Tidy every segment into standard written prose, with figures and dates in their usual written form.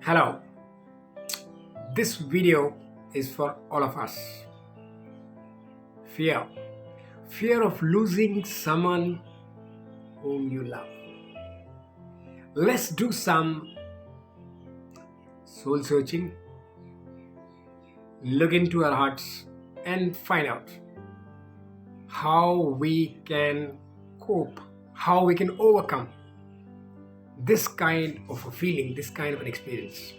Hello, this video is for all of us. Fear. Fear of losing someone whom you love. Let's do some soul searching, look into our hearts and find out how we can cope, how we can overcome this kind of a feeling, this kind of an experience.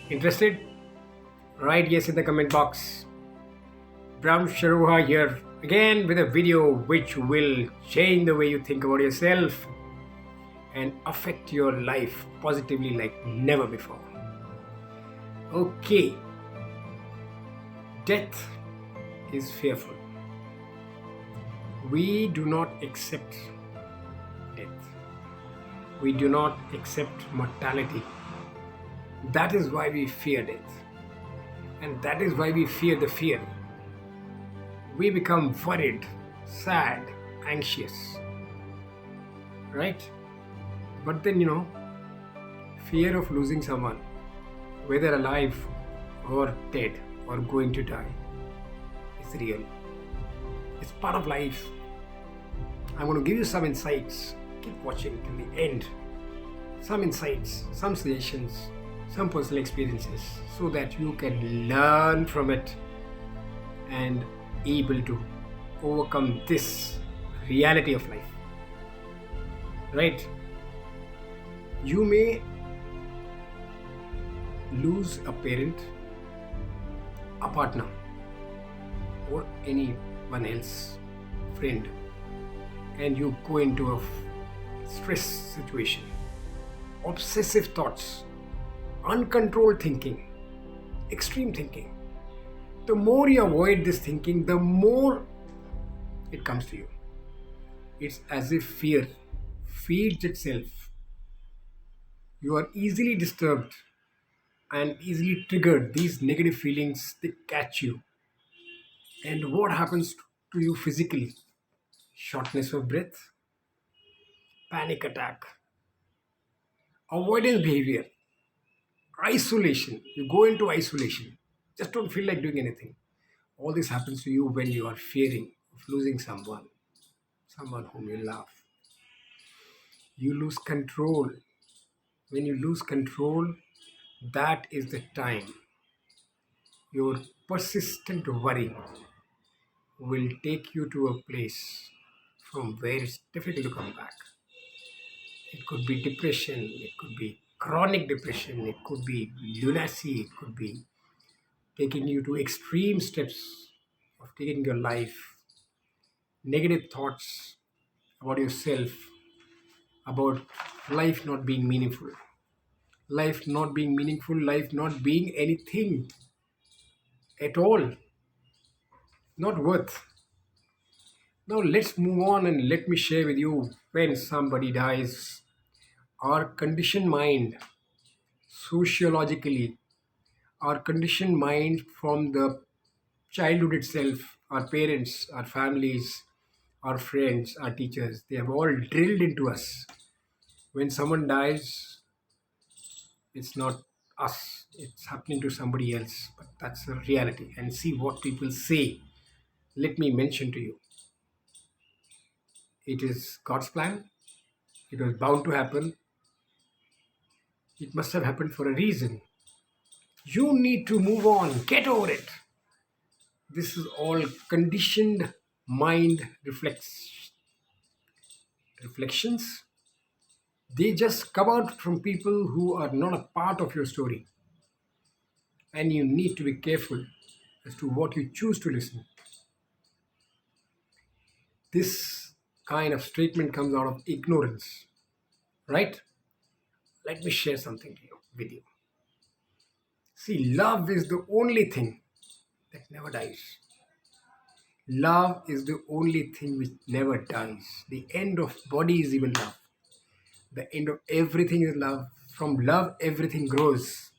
Interested? Write yes in the comment box. Braham Sharoha here again with a video which will change the way you think about yourself and affect your life positively like never before. Okay. Death is fearful. We do not accept death. We do not accept mortality. That is why we fear death. And that is why we fear the fear. We become worried, sad, anxious. Right? But then, fear of losing someone, whether alive or dead or going to die, is real. It's part of life. I'm going to give you some insights. Keep watching till the end. Some insights, some suggestions, some personal experiences so that you can learn from it and able to overcome this reality of life. Right? You may lose a parent, a partner, or anyone else, friend, and you go into a stress situation, obsessive thoughts, uncontrolled thinking, extreme thinking. The more you avoid this thinking, the more it comes to you. It's as if fear feeds itself. You are easily disturbed and easily triggered. These negative feelings, they catch you. And what happens to you physically? Shortness of breath, panic attack, avoidance behavior, isolation. You go into isolation. Just don't feel like doing anything. All this happens to you when you are fearing of losing someone whom you love. You lose control. When you lose control, that is the time your persistent worry will take you to a place from where it's difficult to come back. It could be depression, it could be chronic depression, it could be lunacy, it could be taking you to extreme steps of taking your life, negative thoughts about yourself, about life not being meaningful, life not being anything at all, not worth. Now let's move on and let me share with you when somebody dies, our conditioned mind, sociologically, our conditioned mind from the childhood itself, our parents, our families, our friends, our teachers, they have all drilled into us. When someone dies, it's not us, it's happening to somebody else. But that's the reality. And see what people say. Let me mention to you, it is God's plan. It was bound to happen. It must have happened for a reason. You need to move on, get over it. This is all conditioned mind reflections. They just come out from people who are not a part of your story. And you need to be careful as to what you choose to listen. This kind of statement comes out of ignorance, right? Let me share something with you. See, love is the only thing that never dies. Love is the only thing which never dies. The end of body is even love. The end of everything is love. From love, everything grows.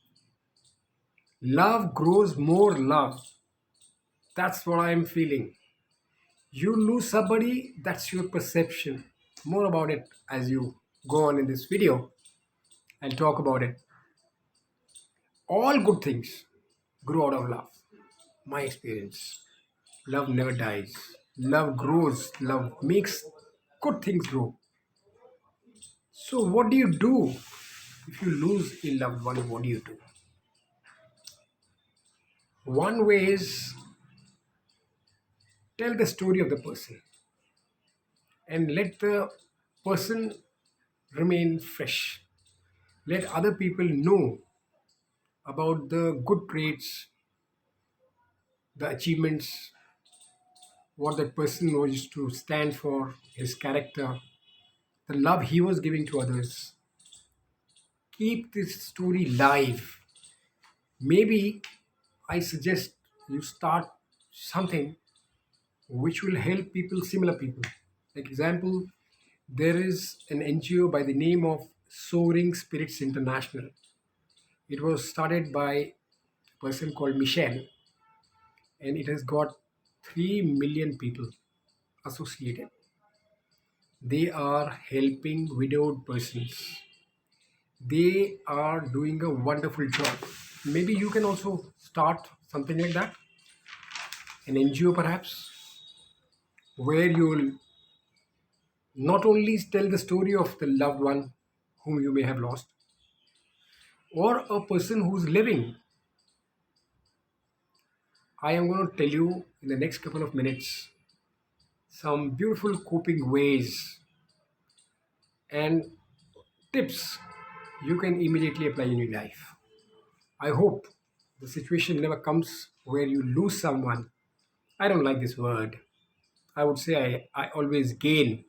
Love grows more love. That's what I'm feeling. You lose somebody, that's your perception. More about it as you go on in this video. I'll talk about it. All good things grow out of love. My experience. Love never dies. Love grows. Love makes good things grow. So, what do you do if you lose a loved one? What do you do? One way is tell the story of the person and let the person remain fresh. Let other people know about the good traits, the achievements, what that person was to stand for, his character, the love he was giving to others. Keep this story live. Maybe I suggest you start something which will help people, similar people. Like example, there is an NGO by the name of Soaring Spirits International. It was started by a person called Michelle, and it has got 3 million people associated. They are helping widowed persons. They are doing a wonderful job. Maybe you can also start something like that, an NGO perhaps, where you will not only tell the story of the loved one whom you may have lost, or a person who's living. I am going to tell you in the next couple of minutes some beautiful coping ways and tips you can immediately apply in your life. I hope the situation never comes where you lose someone. I don't like this word. I would say I always gain,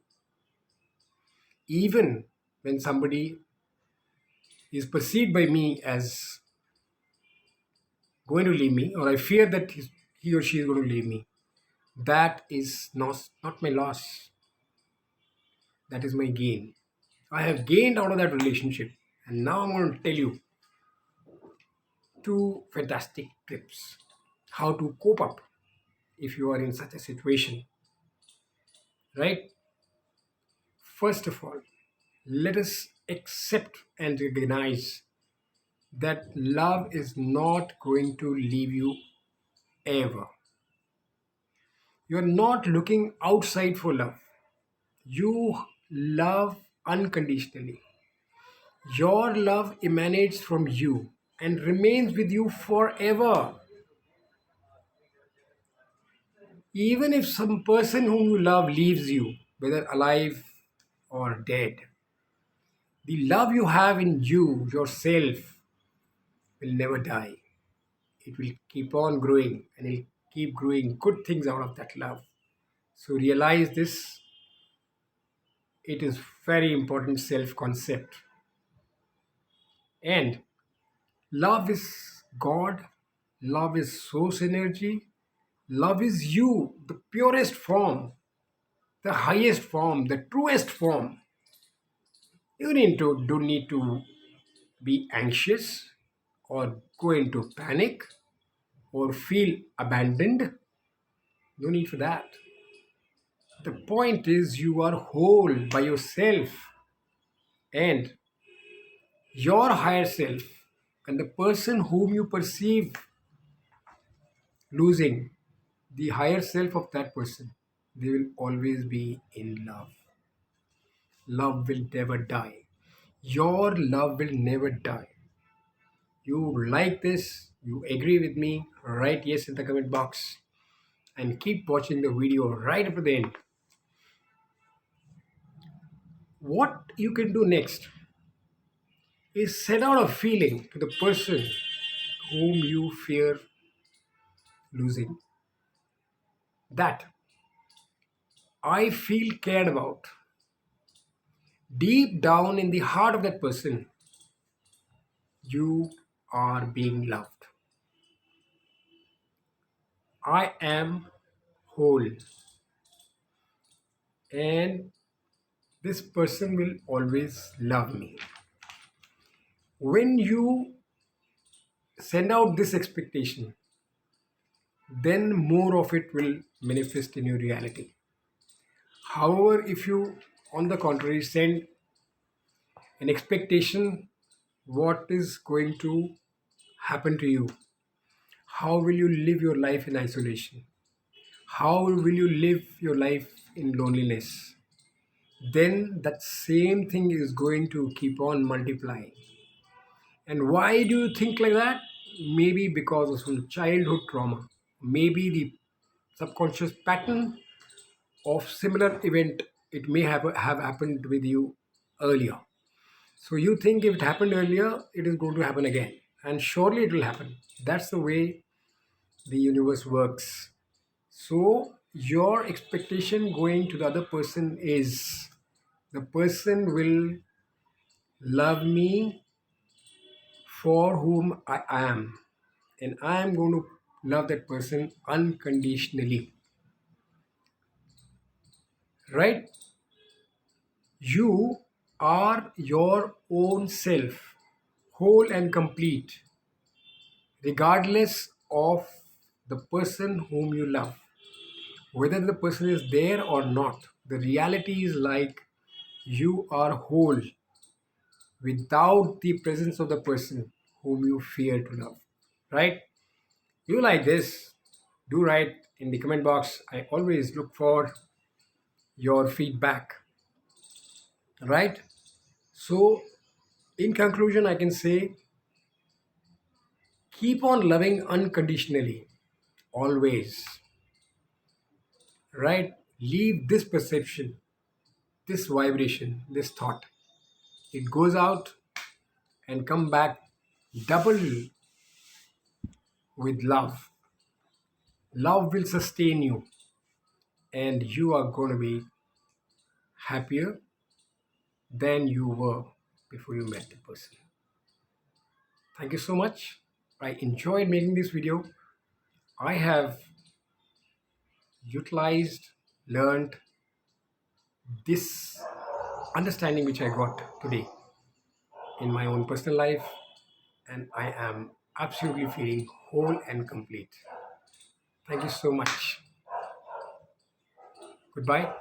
even when somebody is perceived by me as going to leave me, or I fear that he or she is going to leave me. That is not my loss. That is my gain. I have gained out of that relationship. And now I'm going to tell you two fantastic tips how to cope up if you are in such a situation. Right? First of all, let us accept and recognize that love is not going to leave you ever. You're not looking outside for love. You love unconditionally. Your love emanates from you and remains with you forever. Even if some person whom you love leaves you, whether alive or dead, the love you have in you, yourself, will never die. It will keep on growing and it'll keep growing good things out of that love. So realize this. It is very important self concept. And love is God. Love is source energy. Love is you, the purest form, the highest form, the truest form. You don't need to be anxious or go into panic or feel abandoned. No need for that. The point is you are whole by yourself, and your higher self and the person whom you perceive losing, the higher self of that person, they will always be in love. Love will never die. Your love will never die. You like this? You agree with me? Write yes in the comment box and keep watching the video right up to the end. What you can do next is send out a feeling to the person whom you fear losing, that I feel cared about. Deep down in the heart of that person, you are being loved. I am whole, and this person will always love me. When you send out this expectation, then more of it will manifest in your reality. However, if you, on the contrary, send an expectation what is going to happen to you, how will you live your life in isolation? How will you live your life in loneliness? Then that same thing is going to keep on multiplying. And why do you think like that? Maybe because of some childhood trauma. Maybe the subconscious pattern of similar event it may have happened with you earlier. So you think if it happened earlier, it is going to happen again. And surely it will happen. That's the way the universe works. So your expectation going to the other person is the person will love me for whom I am. And I am going to love that person unconditionally. Right? You are your own self, whole and complete, regardless of the person whom you love. Whether the person is there or not, the reality is like you are whole without the presence of the person whom you fear to love. Right? You like this? Do write in the comment box. I always look for your feedback. Right? So, in conclusion, I can say keep on loving unconditionally, always. Right? Leave this perception, this vibration, this thought. It goes out and come back double with love. Love will sustain you, and you are going to be happier than you were before you met the person. Thank you so much. I enjoyed making this video. I have utilized, learned this understanding which I got today in my own personal life, and I am absolutely feeling whole and complete. Thank you so much. Goodbye.